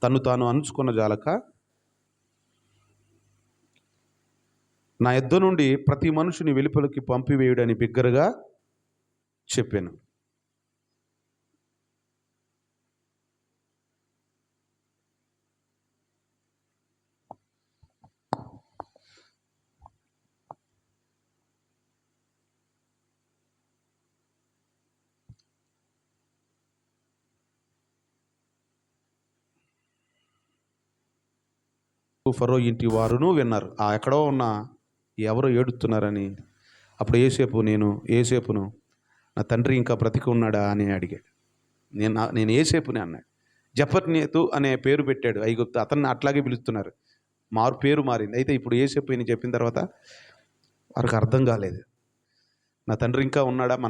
తను తాను అంచుకున్న జాలక నా యొద్ద నుండి ప్రతి మనుషుని వెలుపలికి పంపివేయుడని బిగ్గరగా చెప్పాను. ఫరో ఇంటి వారును విన్నారు. ఎక్కడో ఉన్న ఎవరో ఏడుస్తున్నారని. అప్పుడు ఏసేపును నా తండ్రి ఇంకా బ్రతికి ఉన్నాడా అని అడిగాడు. నేను ఏసేపుని అన్నాడు. జఫర్నేతు అనే పేరు పెట్టాడు ఐగుప్తు. అతన్ని అట్లాగే పిలుస్తున్నారు, పేరు మారింది. అయితే ఇప్పుడు ఏసేపు అని చెప్పిన తర్వాత వారికి అర్థం కాలేదు. నా తండ్రి ఇంకా ఉన్నాడా, మా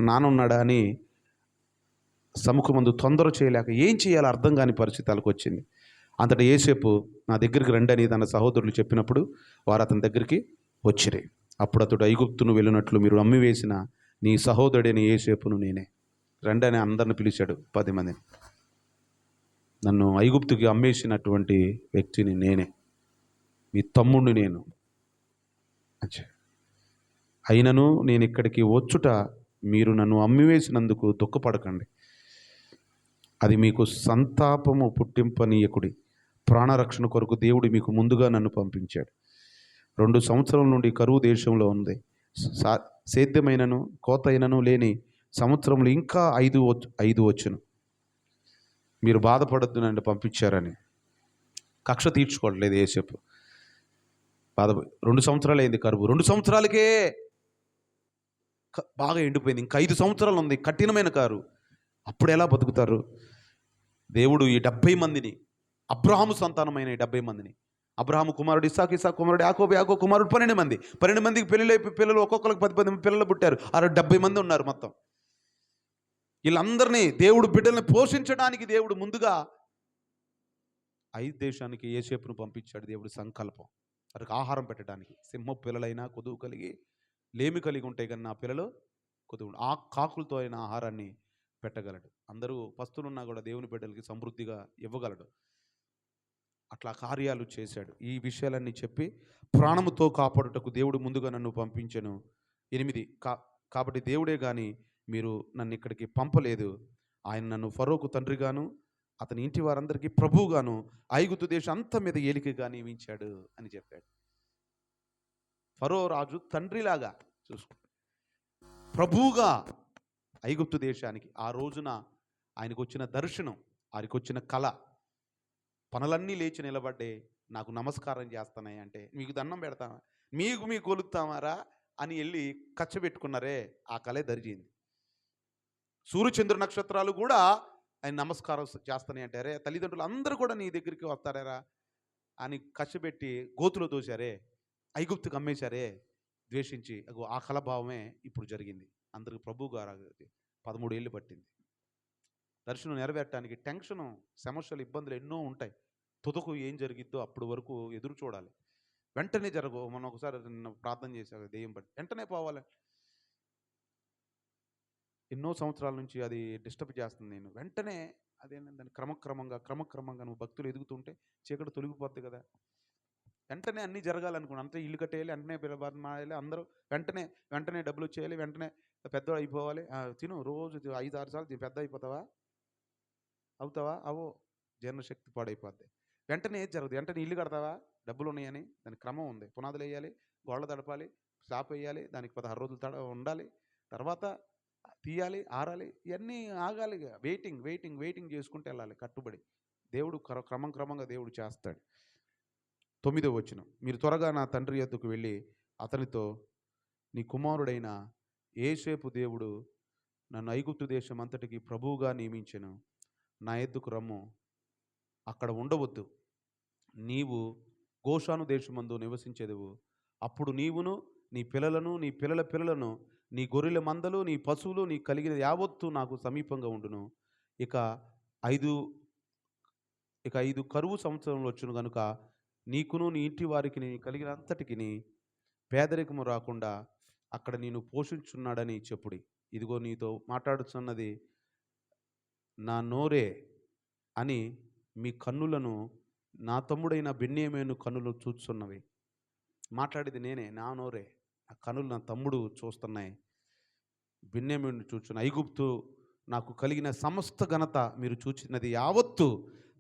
నాన్న ఉన్నాడా అని సముఖమందు తొందర చేయలేక ఏం చేయాలో అర్థం కాని పరిస్థితి వాళ్ళకి వచ్చింది. అంతటా ఏసేపు నా దగ్గరికి రండి అని తన సహోదరులు చెప్పినప్పుడు వారు అతని దగ్గరికి వచ్చిరి. అప్పుడు అతడు ఐగుప్తును వెళ్ళినట్లు మీరు అమ్మివేసిన నీ సహోదరుడైన ఏసేపును నేనే, రండి అని అందరిని పిలిచాడు. 10 మందిని. నన్ను ఐగుప్తుకి అమ్మేసినటువంటి వ్యక్తిని నేనే, మీ తమ్ముడిని నేను. అయినను నేను ఇక్కడికి వచ్చుట మీరు నన్ను అమ్మివేసినందుకు దుఃఖపడకండి. అది మీకు సంతాపము పుట్టింపనీయకుడి. ప్రాణరక్షణ కొరకు దేవుడు మీకు ముందుగా నన్ను పంపించాడు. 2 సంవత్సరాల నుండి కరువు దేశంలో ఉంది. సేద్యమైనను కోత అయినను లేని సంవత్సరంలో ఇంకా 5 వచ్చును. మీరు బాధపడద్దు నన్ను పంపించారని. కక్ష తీర్చుకోవట్లేదు ఏసేపు. 2 సంవత్సరాలు అయింది కరువు. 2 సంవత్సరాలకే బాగా ఎండిపోయింది. ఇంకా 5 సంవత్సరాలు ఉంది కఠినమైన కారు. అప్పుడు ఎలా బతుకుతారు? దేవుడు ఈ 70 మందిని, అబ్రహాము సంతానమైన ఈ 70 మందిని, అబ్రహాము కుమారుడు ఇస్సాకు, ఇస్సాకు కుమారుడు యాకోబు కుమారుడు 12 మంది, 12 మందికి పిల్లలు ఒక్కొక్కరికి 10 పిల్లలు పుట్టారు. 70 మంది ఉన్నారు మొత్తం. వీళ్ళందరినీ దేవుడు బిడ్డల్ని పోషించడానికి దేవుడు ముందుగా 5 దేశానికి ఏసేపును పంపించాడు. దేవుడు సంకల్పం వారికి ఆహారం పెట్టడానికి. సింహ పిల్లలైనా కొదువు కలిగి లేమి కలిగి ఉంటాయి, కానీ నా పిల్లలు కొద్దిగా ఆ కాకులతో అయిన ఆహారాన్ని పెట్టగలడు. అందరూ పస్తులున్నా కూడా దేవుని బిడ్డలకి సమృద్ధిగా ఇవ్వగలడు. అట్లా కార్యాలు చేశాడు. ఈ విషయాలన్నీ చెప్పి ప్రాణముతో కాపాడుటకు దేవుడు ముందుగా నన్ను పంపించెను. 8 కాబట్టి దేవుడే కానీ మీరు నన్ను ఇక్కడికి పంపలేదు. ఆయన నన్ను ఫరోకు తండ్రిగాను అతని ఇంటి వారందరికీ ప్రభువుగాను ఐగుప్తు దేశం అంతా మీద ఏలికగా నియమించాడు అని చెప్పాడు. ఫరో రాజు తండ్రిలాగా చూసుకో, ప్రభువుగా ఐగుప్తు దేశానికి. ఆ రోజున ఆయనకు వచ్చిన దర్శనం, ఆయనకు వచ్చిన కళ, పనులన్నీ లేచి నిలబడ్డే నాకు నమస్కారం చేస్తున్నాయి అంటే మీకు దండం పెడతామా, మీకు కొలుస్తామారా అని వెళ్ళి కచ్చబెట్టుకున్నారే, ఆ కళే దరిచింది. సూర్యచంద్ర నక్షత్రాలు కూడా ఆయన నమస్కారం చేస్తున్నాయి అంటారే, తల్లిదండ్రులు అందరూ కూడా నీ దగ్గరికి వస్తారా అని కచ్చబెట్టి గోతులో దోశారే, ఐగుప్తుకు అమ్మేశారే ద్వేషించి. ఆ కళభావమే ఇప్పుడు జరిగింది. అందరికి ప్రభు గారు 13 ఏళ్ళు పట్టింది. దర్శనం నెరవేరటానికి టెన్షను, సమస్యలు, ఇబ్బందులు ఎన్నో ఉంటాయి. తుదకు ఏం జరిగిద్దో అప్పుడు వరకు ఎదురు చూడాలి. వెంటనే జరగవు. మనం ఒకసారి ప్రార్థన చేశాక దెయ్యం పట్టి వెంటనే పోవాలి. ఎన్నో సంవత్సరాల నుంచి అది డిస్టర్బ్ చేస్తుంది. నేను వెంటనే అదేంటంటే క్రమక్రమంగా నువ్వు భక్తులు ఎదుగుతుంటే చీకటి తొలగిపోద్ది కదా. వెంటనే అన్నీ జరగాలనుకున్నాను. అంతే ఇల్లు కట్టేయాలి, వెంటనే మాయాలి, అందరూ వెంటనే డబ్బులు వచ్చేయాలి, వెంటనే పెద్ద అయిపోవాలి. తిను రోజు 5-6 సార్లు పెద్ద అవుతావా? జీర్ణశక్తి పాడైపోద్ది. వెంటనే ఏది జరగదు. వెంటనే ఇల్లు కడతావా? డబ్బులు ఉన్నాయని. దానికి క్రమం ఉంది. పునాదులు వేయాలి, గోడలు తడపాలి, స్లాబ్ వేయాలి, దానికి 16 రోజులు ఉండాలి, తర్వాత తీయాలి, ఆరాలి, ఇవన్నీ ఆగాలి. వెయిటింగ్ చేసుకుంటూ వెళ్ళాలి కట్టుబడి. దేవుడు క్రమంగా దేవుడు చేస్తాడు. 9వ వచనం, మీరు త్వరగా నా తండ్రి యొద్దకు వెళ్ళి అతనితో నీ కుమారుడైన ఏసేపు దేవుడు నన్ను ఐగుప్తు దేశం అంతటికి ప్రభువుగా నియమించెను. నా యొద్దకు రమ్ము, అక్కడ ఉండవద్దు. నీవు గోషాను దేశమందు నివసించేదవు. అప్పుడు నీవును నీ పిల్లలను నీ పిల్లల పిల్లలను నీ గొర్రెల మందలు నీ పశువులు నీ కలిగిన యావత్తు నాకు సమీపంగా ఉండును. ఇక 5 కరువు సంవత్సరంలో వచ్చును కనుక నీకును నీ ఇంటి వారికి నీ కలిగినంతటికి పేదరికము రాకుండా అక్కడ నేను పోషించున్నాడని చెప్పుడి. ఇదిగో నీతో మాట్లాడుతున్నది నా నోరే అని మీ కన్నులను నా తమ్ముడైన బెన్యామీను కన్నులు చూచున్నవి. మాట్లాడేది నేనే, నా నోరే. ఆ కన్నులు నా తమ్ముడు చూస్తున్నాయి. బెన్యామీను చూచున్న ఐగుప్తు నాకు కలిగిన సమస్త ఘనత మీరు చూచినది యావత్తు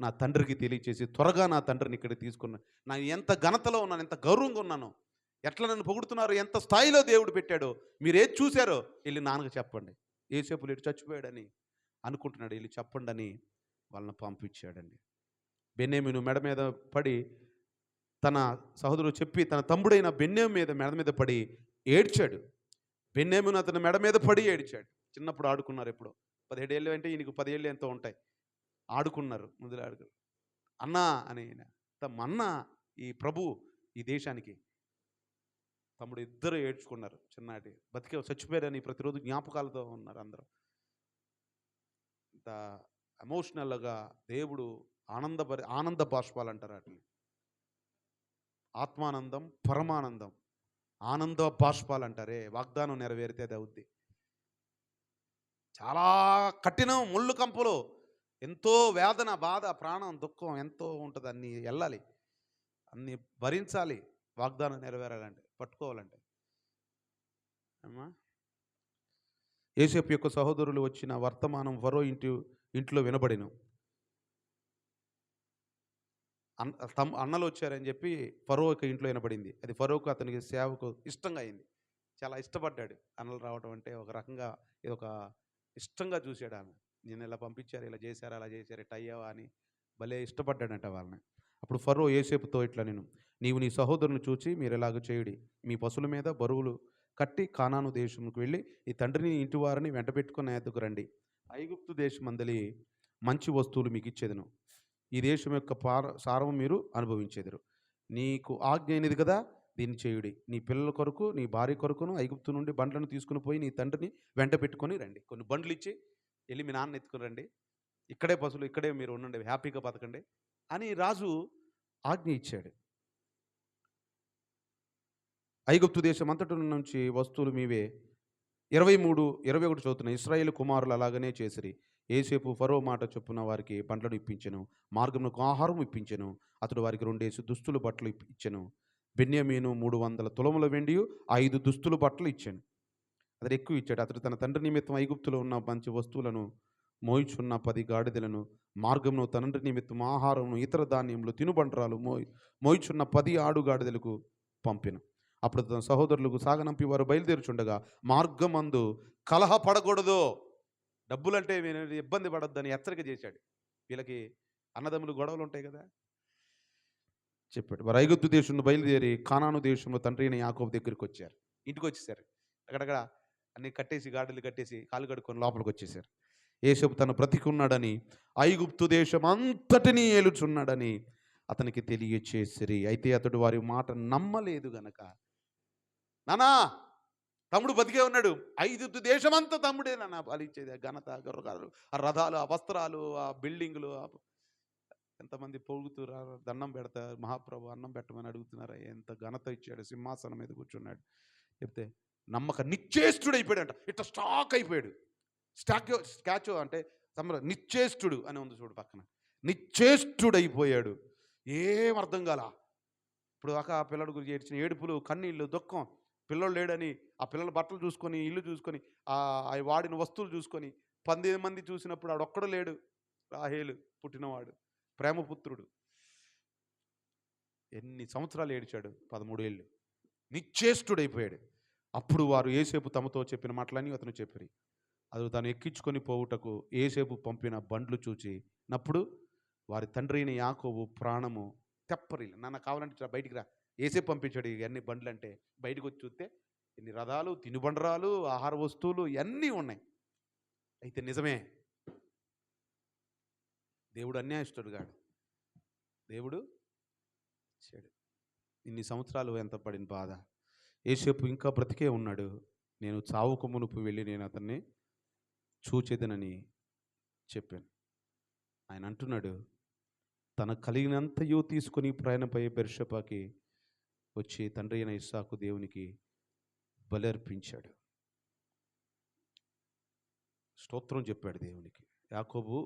నా తండ్రికి తెలియచేసి త్వరగా నా తండ్రిని ఇక్కడికి తీసుకున్నా. నా ఎంత ఘనతలో ఉన్నాను, ఎంత గౌరవంగా ఉన్నాను, ఎట్లా నన్ను పొగుడుతున్నారు, ఎంత స్థాయిలో దేవుడు పెట్టాడో మీరు ఏది చూశారో వెళ్ళి నాన్నకు చెప్పండి. యోసేపు లేడు చచ్చిపోయాడని అనుకుంటున్నాడు, వెళ్ళి చెప్పండి అని వాళ్ళని పంపించాడండి. బెన్యామీను మెడ మీద పడి తన సహోదరుడు చెప్పి తన తమ్ముడైన బెన్యామీను మెడ మీద పడి ఏడ్చాడు. బెన్యామీను అతని మెడ మీద పడి ఏడ్చాడు. చిన్నప్పుడు ఆడుకున్నారు ఎప్పుడు, 17 ఏళ్ళు అంటే ఈయనకు 10 ఏళ్ళు ఎంతో ఉంటాయి. ఆడుకున్నారు, ముందులో ఆడుకున్నారు. అన్నా అని మన్నా ఈ ప్రభు ఈ దేశానికి. తమ్ముడు ఇద్దరు ఏడ్చుకున్నారు. చిన్నటి బతికే చచ్చిపోయారని ప్రతిరోజు జ్ఞాపకాలతో ఉన్నారు అందరూ. ఇంత ఎమోషనల్గా దేవుడు ఆనంద బాష్పాలు అంటారు వాటిని. ఆత్మానందం, పరమానందం, ఆనంద బాష్పాలు అంటారే. వాగ్దానం నెరవేరితే అది అవుద్ది. చాలా కఠినం, ముళ్ళు కంపులు, ఎంతో వేదన, బాధ, ప్రాణం, దుఃఖం ఎంతో ఉంటుంది. అన్నీ వెళ్ళాలి, అన్నీ భరించాలి వాగ్దానం నెరవేరాలంటే, పట్టుకోవాలంటే. అమ్మా, యోసేపు యొక్క సహోదరులు వచ్చిన వర్తమానం ఫరో ఇంట్లో వినబడిను. అన్నలు వచ్చారని చెప్పి ఫరో యొక్క ఇంట్లో వినబడింది. అది ఫరోకు అతనికి సేవకు ఇష్టంగా అయింది. చాలా ఇష్టపడ్డాడు. అన్నలు రావడం అంటే ఒక రకంగా ఇది ఒక ఇష్టంగా చూశాడు. ఆమె నేను ఇలా పంపించారు, ఇలా చేశారు, అలా చేశారు, ఇట్లా అయ్యావా అని భలే ఇష్టపడ్డాడంట వాళ్ళని. అప్పుడు ఫరో యోసేపుతో ఇట్లా, నీవు నీ సహోదరుని చూచి మీరు ఎలాగ చేయుడి, మీ పశువుల మీద బరువులు కట్టి కానాను దేశంకు వెళ్ళి ఈ తండ్రిని ఇంటి వారిని వెంట పెట్టుకుని ఎద్దుకు రండి. ఐగుప్తు దేశమందలి మంచి వస్తువులు మీకు ఇచ్చేదను, ఈ దేశం యొక్క సారము మీరు అనుభవించేదరు. నీకు ఆజ్ఞ అయినది కదా, దీన్ని చేయుడి. నీ పిల్లల కొరకు, నీ భార్య కొరకును ఐగుప్తు నుండి బండ్లను తీసుకుని పోయి నీ తండ్రిని వెంట పెట్టుకొని రండి. కొన్ని బండ్లు ఇచ్చి వెళ్ళి మీ నాన్న ఎత్తుకుని రండి, ఇక్కడే పశువులు, ఇక్కడే మీరు ఉండండి, హ్యాపీగా బతకండి అని రాజు ఆజ్ఞ ఇచ్చాడు. ఐగుప్తు దేశం అంతటి నుంచి వస్తువులు మీవే. 23, 21 చదువుతున్న ఇశ్రాయేలు కుమారులు అలాగనే చేసిరి. యోసేపు ఫరో మాట చొప్పున వారికి బండ్లను ఇప్పించెను, మార్గమునకు ఆహారం ఇప్పించెను. అతడు వారికి 2 దుస్తులు బట్టలు ఇచ్చెను. బెన్యామీను 300 తులముల వెండి 5 దుస్తులు బట్టలు ఇచ్చాను. అతడు ఎక్కువ ఇచ్చాడు. అతడు తన తండ్రి నిమిత్తం ఐగుప్తులో ఉన్న మంచి వస్తువులను, మోయిచున్న 10 గాడిదలను, మార్గమును తండ్రి నిమిత్తం ఆహారమును, ఇతర ధాన్యములు, తినుబండరాలు మోయిచున్న 10 ఆడుగాడిదలకు పంపెను. అప్పుడు తన సహోదరులకు సాగనంపి వారు బయలుదేరుచుండగా మార్గమందు కలహపడకూడదు, డబ్బులంటే ఇబ్బంది పడొద్దని హెచ్చరిక చేశాడు. వీళ్ళకి అన్నదమ్ములు గొడవలు ఉంటాయి కదా, చెప్పాడు. వారు ఐగుప్తు దేశంలో బయలుదేరి కానాను దేశంలో తండ్రి అయిన యాకోబు దగ్గరికి వచ్చారు. ఇంటికి వచ్చేసారు. అక్కడక్కడ అన్ని కట్టేసి, గాడిలు కట్టేసి కాలు కడుక్కొని లోపలికి వచ్చేసారు. యోసేపు తను బ్రతికున్నాడని, ఐగుప్తు దేశం అంతటినీ ఏలుచున్నాడని అతనికి తెలియచేసిరి. అయితే అతడు వారి మాట నమ్మలేదు గనక, నానా తమ్ముడు బతికే ఉన్నాడు, ఐగుప్తు దేశమంతా తమ్ముడే నాన్న పాలించేది, ఘనత, గర్వకాలు, ఆ రథాలు, ఆ వస్త్రాలు, ఆ బిల్డింగులు, ఎంతమంది పొగుతూ దండం పెడతారు, మహాప్రభు అన్నం పెట్టమని అడుగుతున్నారా, ఎంత ఘనత ఇచ్చాడు, సింహాసనం మీద కూర్చున్నాడు. చెప్తే నమ్మక నిశ్చేష్టుడైపోయాడంట. ఇట్లా స్టాక్ అయిపోయాడు. స్టాచ్యూ అంటే నిశ్చేష్టుడు అని ఉంది చూడు పక్కన, నిశ్చేష్టుడైపోయాడు. ఏం అర్థం కాల. ఇప్పుడు దాకా ఆ పిల్లడు గురించి ఏడ్చిన ఏడుపులు, కన్నీళ్ళు, దుఃఖం, పిల్లలు లేడని ఆ పిల్లల బట్టలు చూసుకొని, ఇల్లు చూసుకొని, ఆ వాడిన వస్తువులు చూసుకొని, 10 మంది చూసినప్పుడు ఆడొక్కడు లేడు. రాహేలు పుట్టినవాడు, ప్రేమపుత్రుడు. ఎన్ని సంవత్సరాలు ఏడ్చాడు? 13 ఏళ్ళు. నిశ్చేష్టుడైపోయాడు. అప్పుడు వారు యోసేపు తమతో చెప్పిన మాటలన్నీ అతను చెప్పారు. అది తను ఎక్కించుకొని పోవుటకు యోసేపు పంపిన బండ్లు చూచినప్పుడు వారి తండ్రి అయిన యాకోబు ప్రాణము తెప్పరిల్లి, నాన్న కావాలంటే బయటికి రా, యోసేపు పంపించాడు ఇవన్నీ బండ్లు అంటే. బయటకు వచ్చి చూస్తే ఇన్ని రథాలు, తినుబండరాలు, ఆహార వస్తువులు ఇవన్నీ ఉన్నాయి. అయితే నిజమే, దేవుడు అన్యాయస్తుడు కాడు, దేవుడు ఇచ్చాడు. ఇన్ని సంవత్సరాలు ఎంత పడిన బాధ. యోసేపు ఇంకా బ్రతికే ఉన్నాడు. నేను చావుకు మునుపు వెళ్ళి నేను అతన్ని చూచేదనని చెప్పాను. ఆయన అంటున్నాడు, తన కలిగినంతయో తీసుకొని ప్రయాణపై బెర్షెబాకి వచ్చి తండ్రి అయిన ఇస్సాకు దేవునికి బలి అర్పించాడు. స్తోత్రం చెప్పాడు దేవునికి. యాకోబు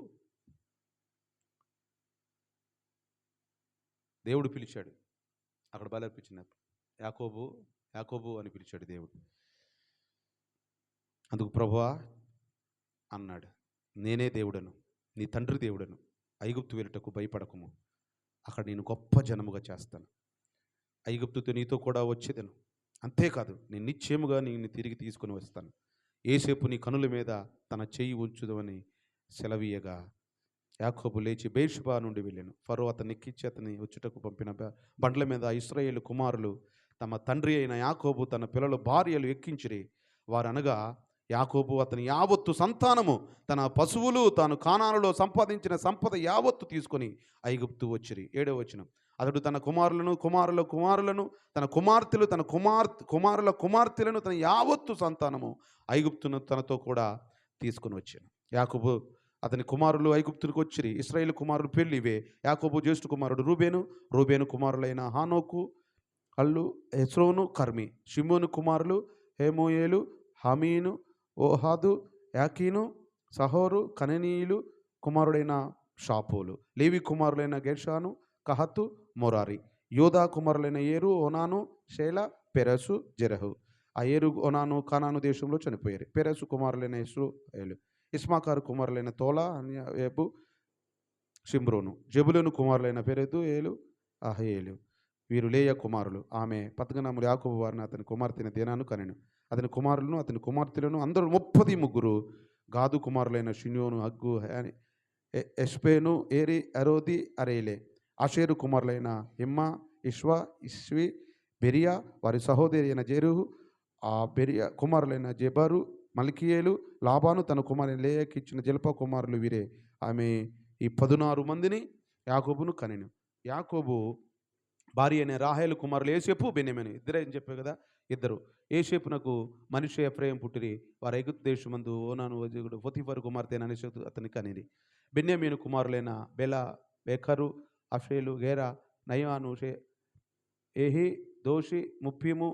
దేవుడు పిలిచాడు. అక్కడ బలర్పించినప్పుడు యాకోబు యాకోబు అని పిలిచాడు దేవుడు. అందుకు ప్రభువా అన్నాడు, నేనే దేవుడను, నీ తండ్రి దేవుడను. ఐగుప్తు వెళ్ళుటకు భయపడకము, అక్కడ నేను గొప్ప జనముగా చేస్తాను. ఐగుప్తుతో నీతో కూడా వచ్చేదను. అంతేకాదు, నేను నిశ్చయముగా నిన్ను తిరిగి తీసుకొని వస్తాను. ఏసేపు నీ కనుల మీద తన చెయ్యి ఉంచుదమని సెలవీయగా యాకోబు లేచి బేర్షెబా నుండి వెళ్ళాను. ఫరో అతన్ని ఎక్కించి అతని వచ్చుటకు పంపిన బండ్ల మీద ఇశ్రాయేలు కుమారులు తమ తండ్రి అయిన యాకోబు తన పిల్లల భార్యలు ఎక్కించిరి. వారనగా యాకోబు అతని యావత్తు సంతానము, తన పశువులు, తాను కానానులో సంపాదించిన సంపద యావత్తు తీసుకొని ఐగుప్తు వచ్చిరి. 7వ వచనం. అతడు తన కుమారులను తన కుమార్తెలు, తన కుమారుల కుమార్తెలను, తన యావత్తు సంతానము ఐగుప్తును తనతో కూడా తీసుకుని వచ్చాను. యాకోబు అతని కుమారులు ఐగుప్తునికి వచ్చిరి. ఇశ్రాయేలు కుమారులు పేర్లు ఇవే. యాకోబు జ్యేష్ఠ కుమారుడు రూబేను కుమారులైన హానోకు, అల్లు, హెస్రోను, కర్మి. షిమోను కుమారులు హేమోయేలు, హమీను, ఓహాదు, యాకీను, సహోరు, కననీయులు కుమారుడైన షాపోలు. లేవి కుమారులైన గెర్షాను, కహతు, మొరారి. యోధా కుమారులైన ఏరు, ఓనాను, షేల, పెరసు, జెరహు. ఆ ఏరు, ఓనాను కానాను దేశంలో చనిపోయారు. పెరసు కుమారులైన ఇస్రాయేలు. ఇస్మాకారు కుమారులైన తోలా, అన్యబు, షిమ్రోను. జెబులోను కుమారులైన పెరెదు, ఏలు, అహేలు. వీరు లేయ కుమారులు. ఆమె పద్గనములు యాకోబు వారిని అతని కుమార్తెన దేనాను కనెను. అతని కుమారులను అతని కుమార్తెలను అందరూ 33. గాదు కుమారులైన షిన్యోను, అగ్గు, ఎష్పేను, ఏరి, అరోది, అరేలే. ఆషేరు కుమారులైన ఇమ్మా, ఇష్వా, ఇష్వి, బెరియా. వారి సహోదరి అయిన జెరుహు. ఆ బెరియా కుమారులైన జెబరు, మల్కియేలు. లాబాను తన కుమారుని లేయకి ఇచ్చిన జల్ప కుమారులు వీరే. ఆమె ఈ 16 మందిని యాకోబును కనెను. యాకోబు భార్య అయిన రాహేలు కుమారులు ఏసేపు, బెన్యామీను. ఇద్దరే అని చెప్పారు కదా, ఇద్దరు. ఏసేపునకు మనిషి ఎఫ్రాయిము పుట్టిరి. వారు ఐగుప్తు దేశమందు ఓనాను వజకుడు పొతిఫరు కుమార్తె అయిన అనిషతు అతని కనిరి. బెన్యామీను కుమారులైన బెల, బెకరు, అఫేలు, గేరా, నయమాను, ఏహి, దోషి, ముప్పీము,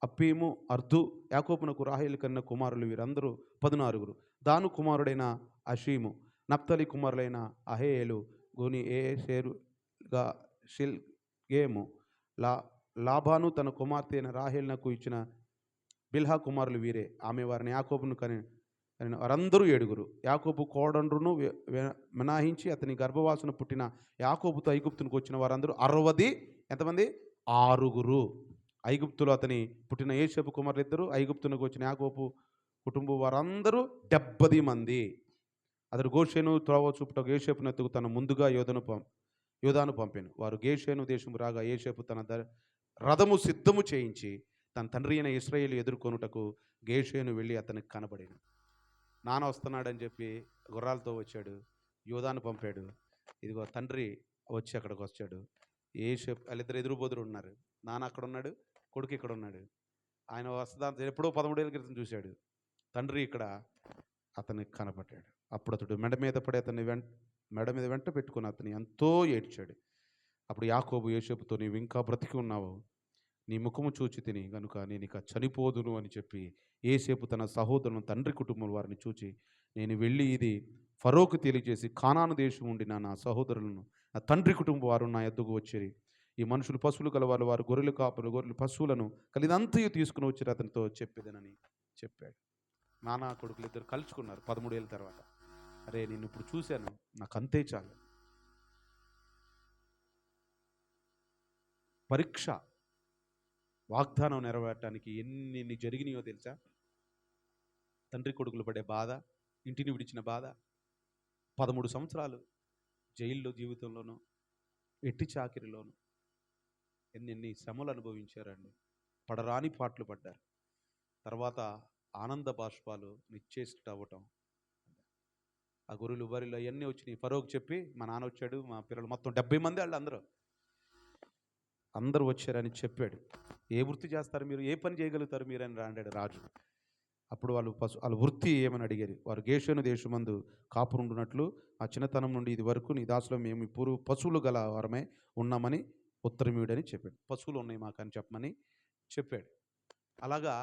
అప్పీము, అర్ధు. యాకోబునకు రాహేలు కన్న కుమారులు వీరందరూ 14. దాను కుమారుడైన అషీము. నప్తలి కుమారులైన అహేయేలు, గోని, ఏషేరుగా, షిల్గేము. లాబాను తన కుమార్తె అయిన రాహేలునకు ఇచ్చిన బిల్హా కుమారులు వీరే. ఆమె వారిని యాకోబును కని వారందరూ 7. యాకోబు కోడండ్రును మినహాయించి అతని గర్భవాసన పుట్టిన యాకోబుతో ఐగుప్తునికి వచ్చిన వారందరూ 60. ఎంతమంది? 6. ఐగుప్తులో అతని పుట్టిన ఏసేపు కుమారులు 2. ఐగుప్తునికి వచ్చిన యాకోబు కుటుంబం వారందరూ 70 మంది. అతడు గోషేను త్రోవ చూపుటకు ఏసేపును ఎత్తుకు తన ముందుగా యోధాను పంపాను. వారు గేషేను దేశము రాగా ఏసేపు తన రథము సిద్ధము చేయించి తన తండ్రి అయిన ఇశ్రాయేలు ఎదుర్కొనుటకు గేషేను వెళ్ళి అతనికి కనబడాను. నాన్న వస్తున్నాడని చెప్పి గుర్రాలతో వచ్చాడు. యోధాను పంపాడు. ఇదిగో తండ్రి వచ్చి అక్కడికి వచ్చాడు. ఏసేపు వాళ్ళిద్దరు ఎదురుబోదురు ఉన్నారు. నాన్న అక్కడ ఉన్నాడు, కొడుకు ఇక్కడ ఉన్నాడు. ఆయన వస్తా ఎప్పుడో 13 ఏళ్ళ క్రితం చూశాడు. తండ్రి ఇక్కడ అతనికి కనపడ్డాడు. అప్పుడు అతడు మెడ మీద పడి అతన్ని మెడ మీద వెంట పెట్టుకుని అతని ఎంతో ఏడ్చాడు. అప్పుడు యాకోబు యోసేపుతో, నీవు ఇంకా బ్రతికి ఉన్నావు, నీ ముఖము చూచి తిని కనుక నేను ఇక చనిపోదును అని చెప్పి యోసేపు తన సహోదరులను తండ్రి కుటుంబం వారిని చూచి, నేను వెళ్ళి ఇది ఫరోకు తెలియజేసి కానాను దేశం ఉండిన నా సహోదరులను నా తండ్రి కుటుంబం వారు నా ఎద్దుకు వచ్చేరి. ఈ మనుషులు పశువులు కలవారు, వారు గొర్రెలు కాపులు, గొర్రెలు పశువులను కలిదంతయు తీసుకుని వచ్చి అతనితో చెప్పేదనని చెప్పాడు. నానా కొడుకులు ఇద్దరు కలుసుకున్నారు 13 ఏళ్ళ తర్వాత. అరే నేను ఇప్పుడు చూశాను, నాకు అంతే చాలు. పరీక్ష వాగ్దానం నెరవేరటానికి ఎన్ని జరిగినాయో తెలుసా? తండ్రి కొడుకులు పడే బాధ, ఇంటిని విడిచిన బాధ, 13 సంవత్సరాలు జైల్లో జీవితంలోనూ, ఎట్టి చాకిరిలోను ఎన్ని శ్రమలు అనుభవించారండి. పడరాని పాటలు పడ్డారు. తర్వాత ఆనంద బాష్పాలు నిశ్చేష్ట అవ్వటం. ఆ గొర్రెలు బర్రెలు అవన్నీ వచ్చినాయి. ఫరోకు చెప్పి మా నాన్న వచ్చాడు, మా పిల్లలు మొత్తం 70 మంది వాళ్ళు అందరూ వచ్చారని చెప్పాడు. ఏ వృత్తి చేస్తారు మీరు, ఏ పని చేయగలుగుతారు మీరు అని రాండాడు రాజు. అప్పుడు వాళ్ళ వృత్తి ఏమని అడిగారు. వారు గేషేను దేశమందు కాపురుండునట్లు ఆ చిన్నతనం నుండి ఇది వరకు నీ దాసులో మేము ఇప్పుడు పశువులు గల వారమే ఉన్నామని ఉత్తరమీయుడని చెప్పాడు. పశువులు ఉన్నాయి మాకు అని చెప్పమని చెప్పాడు. అలాగా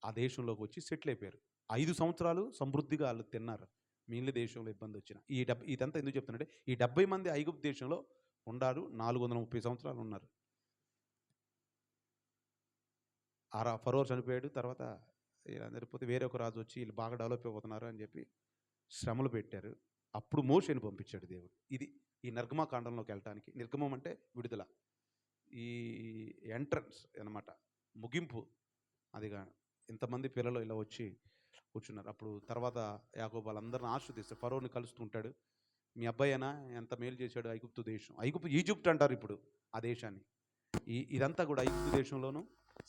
ఆ దేశంలోకి వచ్చి సెటిల్ అయిపోయారు. 5 సంవత్సరాలు సమృద్ధిగా వాళ్ళు తిన్నారు. మిగిలిన దేశంలో ఇబ్బంది వచ్చిన ఇదంతా ఎందుకు చెప్తున్నాడంటే, ఈ 70 మంది ఐగుప్తు దేశంలో ఉండారు. 430 సంవత్సరాలు ఉన్నారు. ఫరో చనిపోయాడు. తర్వాత వీళ్ళందరూ పోతే వేరే ఒక రాజు వచ్చి వీళ్ళు బాగా డెవలప్ అయిపోతున్నారు అని చెప్పి శ్రమలు పెట్టారు. అప్పుడు మోషేని పంపించాడు దేవుడు. ఇది ఈ నిర్గమకాండంలోకి వెళ్ళటానికి. నిర్గమం అంటే విడుదల, ఈ ఎంట్రన్స్ అన్నమాట, ముగింపు. అదిగా ఇంతమంది పిల్లలు ఇలా వచ్చి కూర్చున్నారు. అప్పుడు తర్వాత యాకోబు వాళ్ళందరిని ఆశీర్వదిస్తాడు. ఫరోని కలుస్తుంటాడు. మీ అబ్బాయినా ఎంత మేలు చేశాడు ఐగుప్తు దేశం. ఈజిప్ట్ అంటారు ఇప్పుడు ఆ దేశాన్ని. ఇదంతా కూడా ఐగుప్తు దేశంలోను,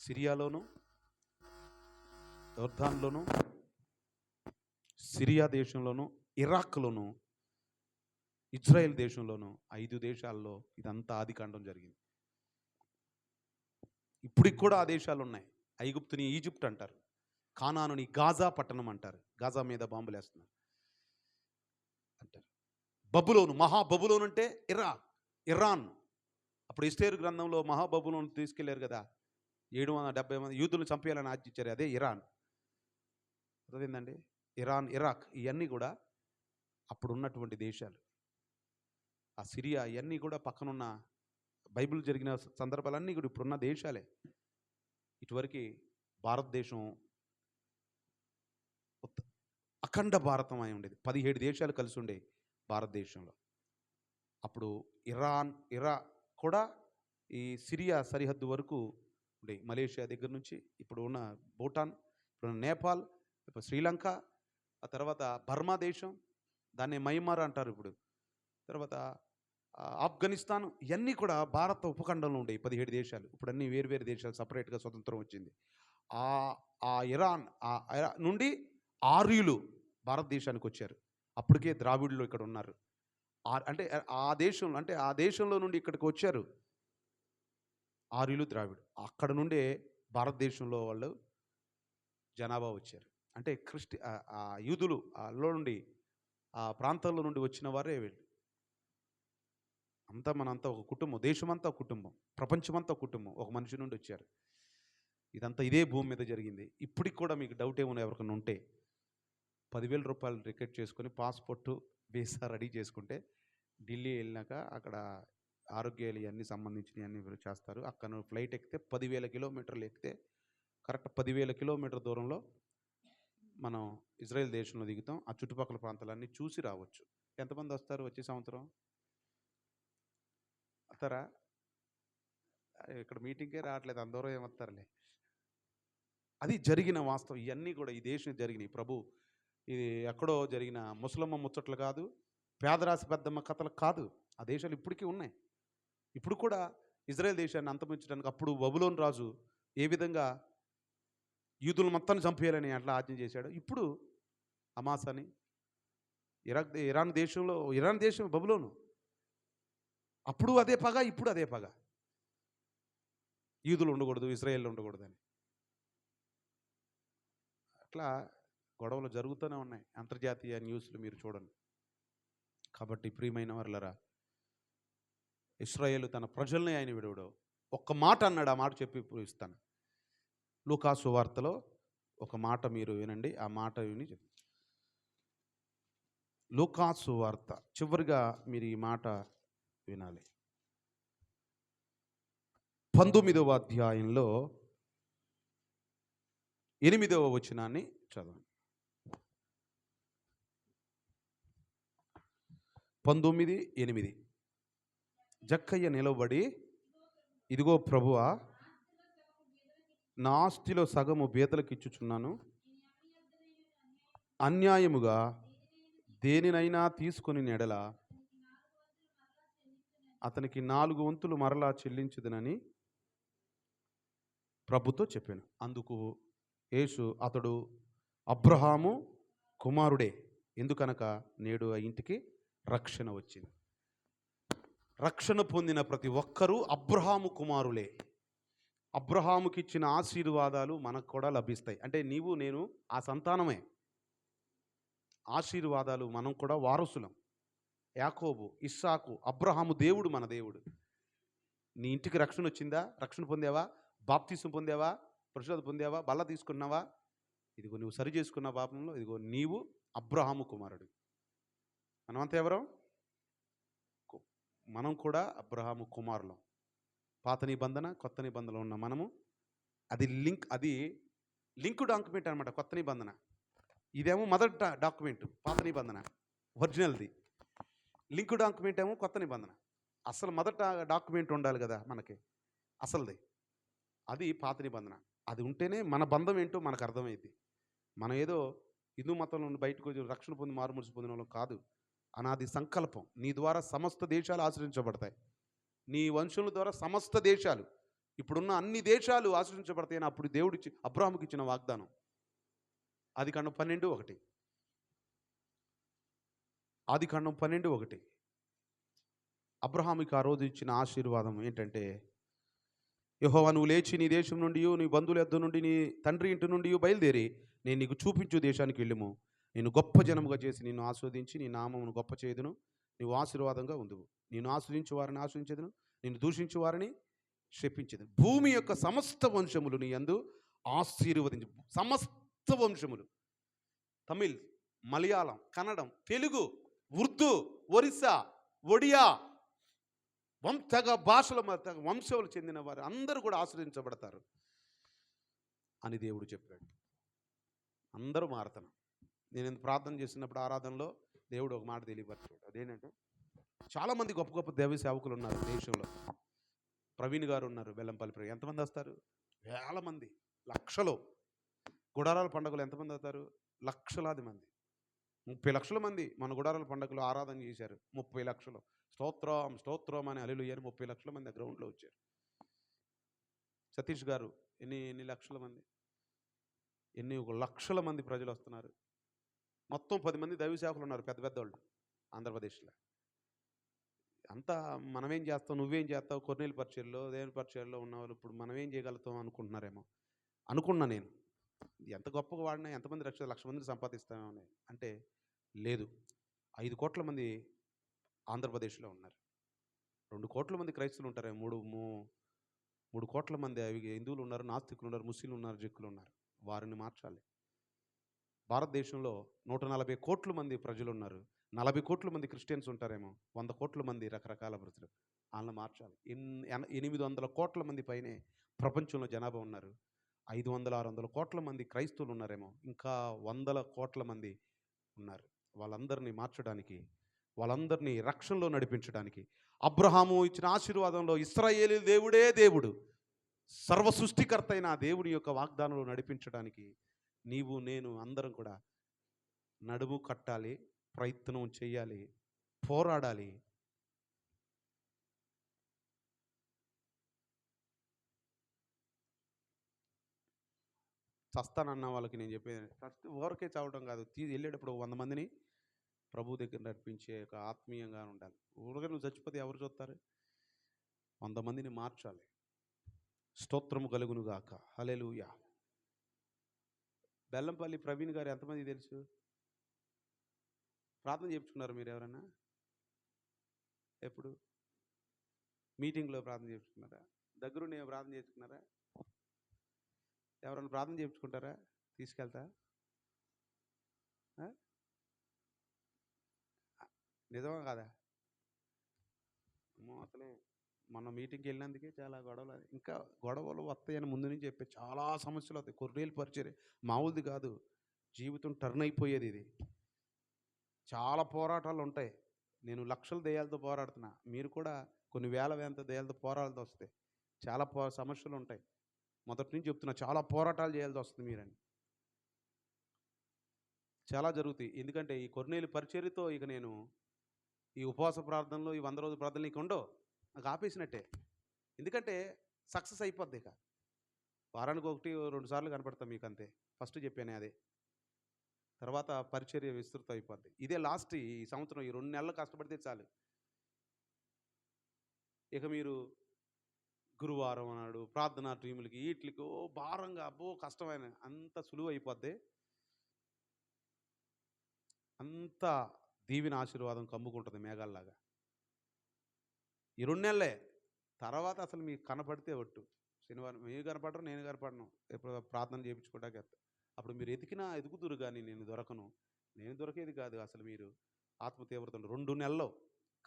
సిరియాలోను, యోర్దాన్లోను, సిరియా దేశంలోను, ఇరాక్లోను, ఇజ్రాయెల్ దేశంలోను, 5 దేశాల్లో ఇదంతా ఆదికాండం జరిగింది. ఇప్పటికి కూడా ఆ దేశాలు ఉన్నాయి. ఐగుప్తుని ఈజిప్ట్ అంటారు, కానానుని గాజా పట్టణం అంటారు. గాజా మీద బాంబులు వేస్తున్నారు అంటారు. బబులోను, మహాబబులోను అంటే ఇరాన్. అప్పుడు ఎస్తేరు గ్రంథంలో మహాబబులోను తీసుకెళ్లారు కదా, 770 మంది యూదులను చంపేయాలని ఆజ్ఞించారు. అదే ఇరాన్. అర్థమైందండి? ఇరాన్, ఇరాక్ ఇవన్నీ కూడా అప్పుడు ఉన్నటువంటి దేశాలు. ఆ సిరియా ఇవన్నీ కూడా పక్కనున్న బైబిల్ జరిగిన సందర్భాలన్నీ కూడా ఇప్పుడున్న దేశాలే. ఇటువరకు భారతదేశం అఖండ భారతం అయి ఉండేది. 17 దేశాలు కలిసి ఉండే భారతదేశంలో. అప్పుడు ఇరాక్ కూడా ఈ సిరియా సరిహద్దు వరకు ఉండే. మలేషియా దగ్గర నుంచి ఇప్పుడు ఉన్న భూటాన్, ఇప్పుడు నేపాల్, ఇప్పుడు శ్రీలంక, ఆ తర్వాత బర్మా దేశం, దాన్ని మయన్మార్ అంటారు ఇప్పుడు. తర్వాత ఆఫ్ఘనిస్తాన్, ఇవన్నీ కూడా భారత ఉపఖండంలో ఉండేవి 17 దేశాలు. ఇప్పుడు అన్నీ వేరు దేశాలు సపరేట్గా స్వతంత్రం వచ్చింది. ఇరాన్ నుండి ఆర్యులు భారతదేశానికి వచ్చారు. అప్పటికే ద్రావిడులు ఇక్కడ ఉన్నారు. అంటే ఆ దేశంలో నుండి ఇక్కడికి వచ్చారు ఆర్యులు, ద్రావిడు. అక్కడ నుండే భారతదేశంలో వాళ్ళు జనాభా వచ్చారు. అంటే ఆ యూదులు లో నుండి, ఆ ప్రాంతాల్లో నుండి వచ్చిన వారే వీళ్ళు. మనంతా ఒక కుటుంబం, దేశమంతా ఒక కుటుంబం, ప్రపంచమంతా ఒక కుటుంబం, ఒక మనిషి నుండి వచ్చారు. ఇదంతా ఇదే భూమి మీద జరిగింది. ఇప్పటికి కూడా మీకు డౌట్ ఏమైనా ఎవరికైనా ఉంటే 10,000 రూపాయలు టికెట్ చేసుకొని పాస్పోర్టు, వీసా రెడీ చేసుకుంటే ఢిల్లీ వెళ్ళినాక అక్కడ ఆరోగ్యాలు ఇవన్నీ సంబంధించినవి అన్నీ చేస్తారు. అక్కడ ఫ్లైట్ ఎక్కితే 10,000 కిలోమీటర్లు ఎక్కితే కరెక్ట్ 10,000 కిలోమీటర్ దూరంలో మనం ఇజ్రాయెల్ దేశంలో దిగుతాం. ఆ చుట్టుపక్కల ప్రాంతాలన్నీ చూసి రావచ్చు. ఎంతమంది వస్తారు వచ్చే సంవత్సరం? వస్తారా? ఇక్కడ మీటింగ్కే రావట్లేదు, అందరూ ఏమొస్తారులే. అది జరిగిన వాస్తవం. ఇవన్నీ కూడా ఈ దేశం జరిగినాయి. ఇది ఎక్కడో జరిగిన ముసలమ్మ ముచ్చట్లు కాదు, పేదరాశి పెద్దమ్మ కథలు కాదు. ఆ దేశాలు ఇప్పటికీ ఉన్నాయి. ఇప్పుడు కూడా ఇజ్రాయెల్ దేశాన్ని అంతమించడానికి అప్పుడు బబులోను రాజు ఏ విధంగా యూదులు మొత్తాన్ని చంపేయాలని అట్లా ఆజ్ఞ చేశాడు. ఇప్పుడు హమాస్ అని ఇరాన్ దేశం బబులోను. అప్పుడు అదే పగ, ఇప్పుడు అదే పగ. యూదులు ఉండకూడదు, ఇజ్రాయేల్ ఉండకూడదని అట్లా గొడవలు జరుగుతూనే ఉన్నాయి. అంతర్జాతీయ న్యూస్లు మీరు చూడండి. కాబట్టి ప్రియమైన వారలారా, ఇశ్రాయేలు తన ప్రజల్ని ఆయన విడవడు. ఒక్క మాట అన్నాడు. ఆ మాట చెప్పి ఇస్తాను. లూకా సువార్తలో ఒక మాట మీరు వినండి. ఆ మాట విని లూకా సువార్త చివరిగా మీరు ఈ మాట వినాలి. 19వ అధ్యాయంలో 8వ వచనాన్ని చదవండి. 19:8. జక్కయ్య నిలబడి, ఇదిగో ప్రభువా, నా ఆస్తిలో సగము బీదలకు ఇచ్చుచున్నాను. అన్యాయముగా దేనినైనా తీసుకొని నెడల అతనికి 4 వంతులు మరలా చెల్లించుదనని ప్రభుతో చెప్పాను. అందుకు యేసు, అతడు అబ్రహాము కుమారుడే, ఎందుకనక నేడు ఆ ఇంటికి రక్షణ వచ్చింది. రక్షణ పొందిన ప్రతి ఒక్కరూ అబ్రహాము కుమారులే. అబ్రహాముకి ఇచ్చిన ఆశీర్వాదాలు మనకు కూడా లభిస్తాయి. అంటే నీవు నేను ఆ సంతానమే. ఆశీర్వాదాలు మనం కూడా వారసులం. యాకోబు, ఇస్సాకు, అబ్రహాము దేవుడు మన దేవుడు. నీ ఇంటికి రక్షణ వచ్చిందా? రక్షణ పొందావా? బాప్తిసం పొందావా? పరిశుద్ధత పొందావా? బల్ల తీసుకున్నావా? ఇదిగో నువ్వు సరి చేసుకున్న పాపంలో ఇదిగో నీవు అబ్రహాము కుమారుడు. మనమంతా ఎవరం? మనం కూడా అబ్రహాము కుమారులం. పాత నిబంధన కొత్త నిబంధనలో ఉన్న మనము అది లింక్ డాక్యుమెంట్ అనమాట కొత్త నిబంధన. ఇదేమో మొదటి డాక్యుమెంట్ పాత నిబంధన ఒరిజినల్ది. లింక్ డాక్యుమెంట్ ఏమో కొత్త నిబంధన. అసలు మొదట డాక్యుమెంట్ ఉండాలి కదా మనకి అసలుది, అది పాత నిబంధన. అది ఉంటేనే మన బంధం ఏంటో మనకు అర్థమైంది. మనం ఏదో హిందూ మతంలో నుండి బయటకు వచ్చి రక్షణ పొంది మారుమూర్చి పొందిన వాళ్ళం కాదు. అనాది సంకల్పం. నీ ద్వారా సమస్త దేశాలు ఆశ్రయించబడతాయి. నీ వంశముల ద్వారా సమస్త దేశాలు, ఇప్పుడున్న అన్ని దేశాలు ఆశ్రయించబడతాయని అప్పుడు దేవుడు అబ్రాహాముకి ఇచ్చిన వాగ్దానం. ఆదికాండం 12:1. ఆదికాండం 12:1. అబ్రహాముకి ఆ రోజు ఇచ్చిన ఆశీర్వాదం ఏంటంటే, యెహోవా నువ్వు లేచి నీ దేశం నుండి నీ బంధువుల యొద్ద నుండి నీ తండ్రి ఇంటి నుండి బయలుదేరి నేను నీకు చూపించు దేశానికి వెళ్ళుము. నేను గొప్ప జనముగా చేసి నిన్ను ఆస్వాదించి నీ నామమును గొప్ప చేయుదును. నీవు ఆశీర్వాదంగా ఉందువు. నేను ఆశ్రయించు వారిని ఆశ్రయించేదను, నేను దూషించు వారిని శపించేదను. భూమి యొక్క సమస్త వంశములు నీ యందు ఆశీర్వదించు. సమస్త వంశములు. తమిళ్, మలయాళం, కన్నడం, తెలుగు, ఉర్దూ, ఒరిస్సా, ఒడియా, తెగ భాషల వంశములు చెందిన వారు అందరూ కూడా ఆశ్రయించబడతారు అని దేవుడు చెప్పాడు. అందరూ మారుతాను. నేను ప్రార్థన చేసినప్పుడు ఆరాధనలో దేవుడు ఒక మాట తెలియపరిచాడు. అదేంటంటే, చాలామంది గొప్ప గొప్ప దేవ సేవకులు ఉన్నారు దేశంలో. ప్రవీణ్ గారు ఉన్నారు, బెల్లంపల్లి ప్రవీణ్. ఎంతమంది వస్తారు? వేల మంది, లక్షలు. గుడారాల పండుగలు ఎంతమంది వస్తారు? లక్షలాది మంది. 30 లక్షల మంది మన గుడారాల పండుగలో ఆరాధన చేశారు. 30 లక్షలు. స్తోత్రం స్తోత్రం అని హల్లెలూయా అని 30 లక్షల మంది ఆ గ్రౌండ్లో వచ్చారు. సతీష్ గారు ఎన్ని లక్షల మంది, ఒక లక్షల మంది ప్రజలు వస్తున్నారు. మొత్తం 10 మంది దైవ సేవకులు ఉన్నారు, పెద్ద పెద్దవాళ్ళు ఆంధ్రప్రదేశ్లో. అంతా మనమేం చేస్తాం, నువ్వేం చేస్తావు, కొర్నేలు పరిచయలో దేవుని పరిచయలో ఉన్నవాళ్ళు ఇప్పుడు మనమేం చేయగలుగుతాం అనుకుంటున్నారేమో. అనుకున్నా నేను, ఎంత గొప్పగా వాడినా ఎంతమంది లక్ష మందిని సంపాదిస్తామని. అంటే లేదు. 5 కోట్ల మంది ఆంధ్రప్రదేశ్లో ఉన్నారు. 2 కోట్ల మంది క్రైస్తవులు ఉంటారు. 3 కోట్ల మంది హిందువులు ఉన్నారు, నాస్తికులు ఉన్నారు, ముస్లింలు ఉన్నారు, జక్కులు ఉన్నారు. వారిని మార్చాలి. భారతదేశంలో 140 కోట్ల మంది ప్రజలు ఉన్నారు. 40 కోట్ల మంది క్రిస్టియన్స్ ఉంటారేమో. 100 కోట్ల మంది రకరకాల ప్రజలు. వాళ్ళని మార్చాలి. 800 కోట్ల మంది పైనే ప్రపంచంలో జనాభా ఉన్నారు. 500-600 కోట్ల మంది క్రైస్తవులు ఉన్నారేమో. ఇంకా 100 కోట్ల మంది ఉన్నారు. వాళ్ళందరినీ మార్చడానికి, వాళ్ళందరినీ రక్షణలో నడిపించడానికి, అబ్రహాము ఇచ్చిన ఆశీర్వాదంలో ఇశ్రాయేలు దేవుడే దేవుడు, సర్వ సృష్టికర్త అయిన దేవుని యొక్క వాగ్దానంలో నడిపించడానికి నీవు నేను అందరం కూడా నడుము కట్టాలి, ప్రయత్నం చేయాలి, పోరాడాలి. చస్తానన్న వాళ్ళకి నేను చెప్పేది, ఊరికే చావడం కాదు, వెళ్ళేటప్పుడు 100 మందిని ప్రభు దగ్గర నడిపించే ఒక ఆత్మీయంగా ఉండాలి. ఊరికే నువ్వు చచ్చిపోతే ఎవరు చూస్తారు? 100 మందిని మార్చాలి. స్తోత్రము కలుగును గాక. హల్లెలూయా. బెల్లంపల్లి ప్రవీణ్ గారు ఎంతమంది తెలుసు? ప్రార్థన చేయించుకున్నారు మీరు ఎవరైనా? ఎప్పుడు మీటింగ్లో ప్రార్థన చేయించుకున్నారా? దగ్గరుండి ప్రార్థన చేసుకున్నారా? ఎవరైనా ప్రార్థన చేయించుకుంటారా? తీసుకెళ్తా? నిజమా కాదా? అసలే మన మీటింగ్కి వెళ్ళినందుకే చాలా గొడవలు. ఇంకా గొడవలు వస్తాయని ముందు నుంచి చెప్పే, చాలా సమస్యలు వస్తాయి. కొర్నేలు పరిచర్య మామూలుది కాదు. జీవితం టర్న్ అయిపోయేది. ఇది చాలా పోరాటాలు ఉంటాయి. నేను లక్షల దెయ్యాలతో పోరాడుతున్నా, మీరు కూడా కొన్ని వేల దెయ్యాలతో పోరాడాల్సి వస్తాయి. చాలా సమస్యలు ఉంటాయి. మొదటి నుంచి చెప్తున్నా, చాలా పోరాటాలు చేయాల్సి వస్తుంది మీరని. చాలా జరుగుతాయి. ఎందుకంటే ఈ కొర్నేలు పరిచర్యతో ఇక నేను ఈ ఉపవాస ప్రార్థనలు, ఈ 100 రోజుల ప్రార్థనలు ఇక ఉండవు. నాకు ఆపేసినట్టే. ఎందుకంటే సక్సెస్ అయిపోద్ది. ఇక వారానికి 1-2 సార్లు కనపడతాం మీకు, అంతే. ఫస్ట్ చెప్పాను అదే. తర్వాత పరిచర్య విస్తృతం అయిపోద్ది. ఇదే లాస్ట్. ఈ సంవత్సరం ఈ 2 నెలలు కష్టపడితే చాలు. ఇక మీరు గురువారం నాడు ప్రార్థనా టీములకి వీటికి భారంగా, అబ్బో కష్టమైన, అంత సులువు అయిపోద్ది. అంత దీవెన ఆశీర్వాదం కమ్ముకుంటుంది మేఘాల్లాగా. ఈ 2 నెలలే. తర్వాత అసలు మీకు కనపడితే ఒట్టు. శనివారం మీరు కనపడరు, నేను కనపడను. ఎప్పుడు ప్రార్థన చేయించుకోవడానికి వెళ్తా. అప్పుడు మీరు ఎదుగుతురు కానీ నేను దొరకను. నేను దొరికేది కాదు. అసలు మీరు ఆత్మ తీవ్రత 2 నెలల్లో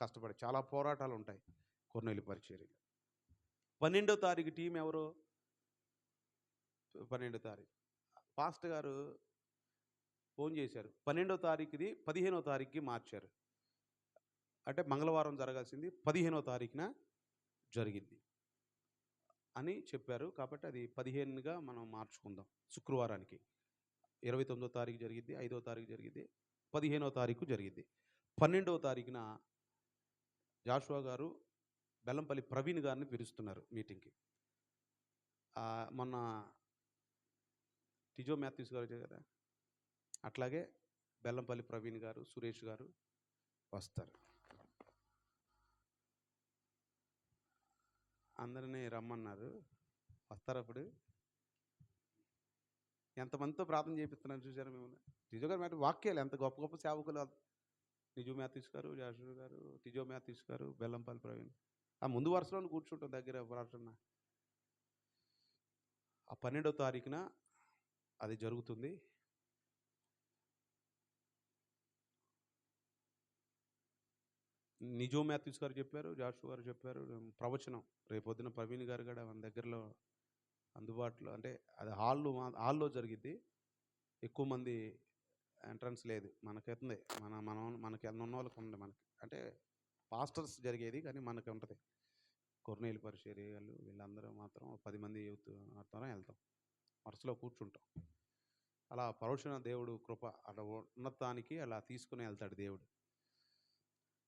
కష్టపడి చాలా పోరాటాలు ఉంటాయి కొర్నేలి పరిచర్యలో. 12వ తారీఖు టీం ఎవరు? 12వ తారీఖు పాస్టర్ గారు ఫోన్ చేశారు. 12వ తారీఖుది 15వ తారీఖుకి మార్చారు. అంటే మంగళవారం జరగాల్సింది 15వ తారీఖున జరిగింది అని చెప్పారు. కాబట్టి అది 15గా మనం మార్చుకుందాం. శుక్రవారానికి 29వ తారీఖు జరిగింది, 5వ తారీఖు జరిగింది, 15వ తారీఖు జరిగింది. 12వ తారీఖున జాషువా గారు బెల్లంపల్లి ప్రవీణ్ గారిని పిలుస్తున్నారు మీటింగ్కి. మొన్న టిజో మ్యాథ్యూస్ గారు వచ్చారు కదా, అట్లాగే బెల్లంపల్లి ప్రవీణ్ గారు, సురేష్ గారు వస్తారు. అందరినీ రమ్మన్నారు. వస్తారు. అప్పుడు ఎంతమందితో ప్రార్థన చేపిస్తున్నాను చూసారు మిమ్మల్ని. టిజో గారు మ్యాథ్యూస్ వాక్యాలు ఎంత గొప్ప గొప్ప సేవకులు. టిజో మ్యాథ్యూస్ గారు, జాషువా గారు, టిజో మ్యాథ్యూస్ గారు, బెల్లంపల్లి ప్రవీణ్. ఆ ముందు వరుసలో కూర్చుంటాం దగ్గర ప్రార్థన. ఆ 12వ తారీఖున అది జరుగుతుంది. నిజో మ్యాథ్యూస్ గారు చెప్పారు, జాషువా గారు చెప్పారు ప్రవచనం. రేపొద్దున ప్రవీణ్ గారు కూడా మన దగ్గరలో అందుబాటులో, అంటే అది హాల్లో జరిగిద్ది. ఎక్కువ మంది ఎంట్రన్స్ లేదు. మనకెత్తుంది మనకి ఉన్న వాళ్ళకి ఉంది. మనకి అంటే పాస్టర్స్ జరిగేది కానీ మనకి ఉంటుంది. కొర్నేలి పరిచర్యలు వీళ్ళందరూ మాత్రం 10 మంది యూత్ మాత్రం వెళ్తాం. వరుసలో కూర్చుంటాం. అలా పరోక్షణ దేవుడు కృప అలా ఉన్నతానికి అలా తీసుకుని వెళ్తాడు దేవుడు.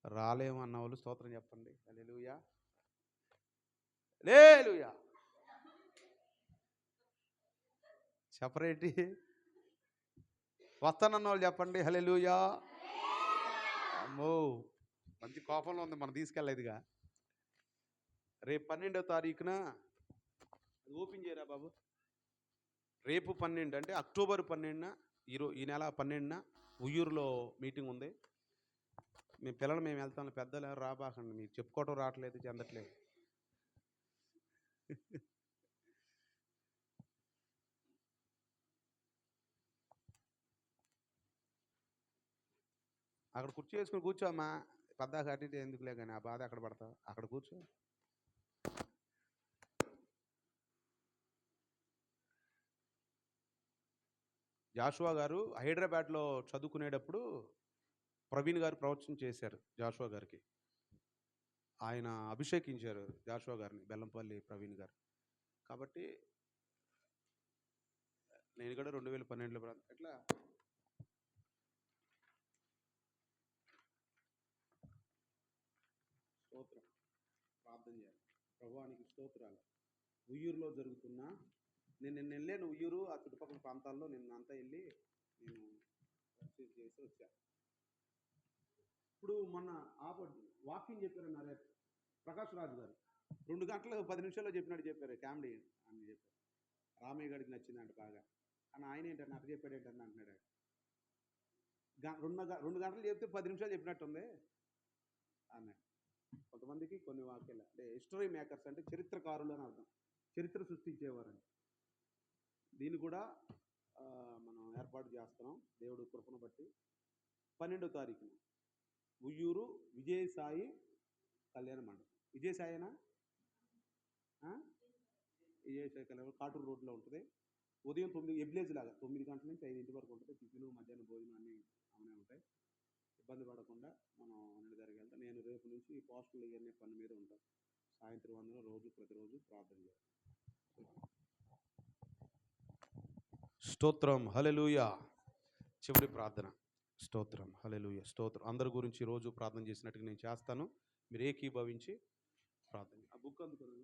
రాలేమన్న వాళ్ళు స్తోత్రం చెప్పండి. హల్లెలూయా, హల్లెలూయా. చెప్పరేంటి? వస్తానన్న వాళ్ళు చెప్పండి హల్లెలూయా. అమ్మో, మంచి కోపంలో ఉంది, మనం తీసుకెళ్ళలేదుగా. రేపు 12వ తారీఖున ఓపెన్ చేయరా బాబు. రేపు 12 అంటే అక్టోబర్ 12న ఈ నెల 12న ఉయ్యూరులో మీటింగ్ ఉంది. మేము పిల్లలు మేము వెళ్తాం. పెద్దలు ఎవరు రాబాకండి, మీకు చెప్పుకోవటం రావట్లేదు, చెందట్లేదు. అక్కడ కుర్చీ వేసుకుని కూర్చోమ్మా. పెద్ద కట్టితే ఎందుకులే కానీ ఆ బాధ అక్కడ పడతావు. అక్కడ కూర్చో. జాషువా గారు హైదరాబాద్లో చదువుకునేటప్పుడు ప్రవీణ్ గారు ప్రవచనం చేశారు జాషువా గారికి. ఆయన అభిషేకించారు జాషువా గారిని, బెల్లంపల్లి ప్రవీణ్ గారు. కాబట్టి నేను కూడా 2012లో ఎట్లా స్తోత్రం ప్రార్థన చేయాలి. ప్రభువానికి స్తోత్రాలు. ఉయ్యూరులో జరుగుతున్న, నేను నిన్న వెళ్ళాను ఉయ్యూరు ఆ చుట్టుపక్కల ప్రాంతాల్లో. నిన్న అంతా వెళ్ళి నేను పర్చేజ్ చేసి వచ్చాను. ఇప్పుడు మొన్న వాకింగ్ చెప్పారన్నారు ప్రకాష్ రాజు గారు. 2 గంటలు 10 నిమిషాల్లో చెప్పారు కామెడీ అని చెప్పారు. రామయ్య గారికి నచ్చిందంట బాగా. అని ఆయన ఏంటంటే అట్లా చెప్పాడు ఏంటని అంటున్నాడు. 2 గంటలు చెప్తే 10 నిమిషాలు చెప్పినట్టుంది అన్నాడు. కొంతమందికి కొన్ని వాక్యాలు అంటే హిస్టరీ మేకర్స్ అంటే చరిత్రకారులు అని అర్థం, చరిత్ర సృష్టించేవారని. దీన్ని కూడా మనం ఏర్పాటు చేస్తున్నాం దేవుడు కృపను బట్టి. 12వ తారీఖున ఉయ్యూరు విజయసాయి కళ్యాణ మండపం. విజయసాయినా విజయసాయి కళ్యాణ కాటూరు రోడ్లో ఉంటుంది. ఉదయం 9 ఎబ్లేజ్ లాగా 9 గంటల నుంచి 5 వరకు ఉంటుంది. టిఫిన్, మధ్యాహ్నం భోజనం అన్నీ అవునే ఉంటాయి. ఇబ్బంది పడకుండా మనం అన్ని దగ్గరికి వెళ్తాం. నేను రేపు నుంచి పోస్టులు ఇవన్నీ పని మీద ఉంటాను. సాయంత్రం వందన ప్రతిరోజు ప్రార్థన చేస్తాను. స్తోత్రం హల్లెలూయా. చివరి ప్రార్థన. స్తోత్రం హల్లెలూయా. స్తోత్రం. అందరి గురించి రోజు ప్రార్థన చేసినట్టుగా నేను చేస్తాను. మీరు ఏకీభవించి ప్రార్థన. ఆ బుక్ అందుకోండి.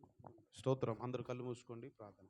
స్తోత్రం. అందరూ కళ్ళు మూసుకోండి, ప్రార్థన.